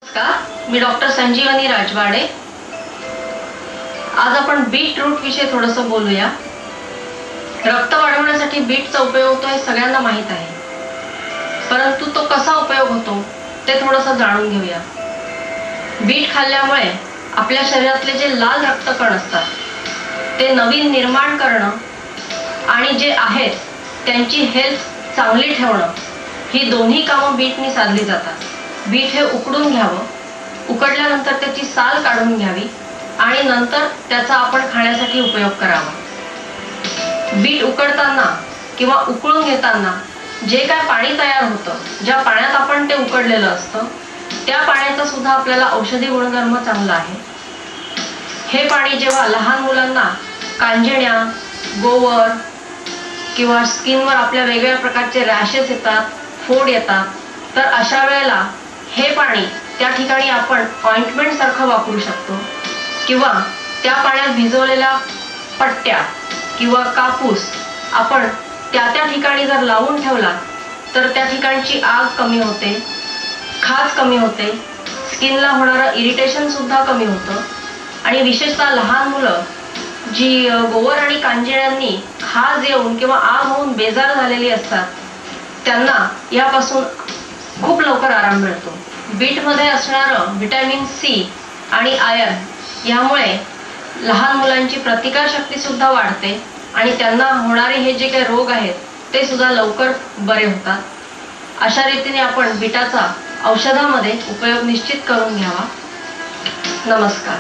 नमस्कार, मी डॉक्टर संजीवनी राजवाडे। आज आपण बीट रूट विषयी थोडंसं बोलूया। रक्त वाढवण्यासाठी बीटचा उपयोग होतो हे सगळ्यांना माहित आहे, परंतु तो कसा उपयोग होतो ते थोडंसं जाणून घेऊया। बीट खाल्ल्यामुळे आपल्या शरीरातले जे लाल रक्तकण असतात ते नवीन निर्माण करणं आणि जे आहेत त्यांची हेल्थ चांगली ठेवणं ही दोन्ही कामं बीटने साधली जातात। बीट हे उकडून घ्यावं, उकडल्यानंतर त्याची साल काढून घ्यावी आणि नंतर त्याचा आपण खाण्यासाठी उपयोग करावा। बीट उकडताना किंवा उकळून घेताना जे काय पाणी तयार होतं, ज्या पाण्यात आपण ते उकडलेलं असतं त्या पाण्याचा सुद्धा आपल्याला औषधी गुणधर्म चांगला आहे। हे पाणी जेव्हा लहान मुलांना कांजिण्या, गोवर किंवा स्किनवर आपल्या वेगवेगळ्या प्रकारचे रॅशेस येतात, फोड येतात, तर अशा वेळेला हे पाणी त्या ठिकाणी आपण ऑइंटमेंट सारखं वापरू शकतो किंवा त्या पाण्यात भिजवलेल्या पट्ट्या किंवा कापूस आपण त्या ठिकाणी जर लावून ठेवला तर त्या ठिकाणची आग कमी होते, खाज कमी होते, स्किनला होणारं इरिटेशन सुद्धा कमी होतं आणि विशेषतः लहान मुलं जी गोवर आणि कांजिण्यांनी खाज येऊन किंवा आग होऊन बेजार झालेली असतात त्यांना यापासून खूप लवकर आराम मिळतो। बीटमध्ये असणारं व्हिटॅमिन सी आणि आयर्न यामुळे लहान मुलांची प्रतिकारशक्ती सुद्धा वाढते आणि त्यांना होणारे हे जे काही रोग आहेत ते सुद्धा लवकर बरे होतात। अशा रीतीने आपण बीटाचा औषधामध्ये उपयोग निश्चित करून घ्यावा। नमस्कार।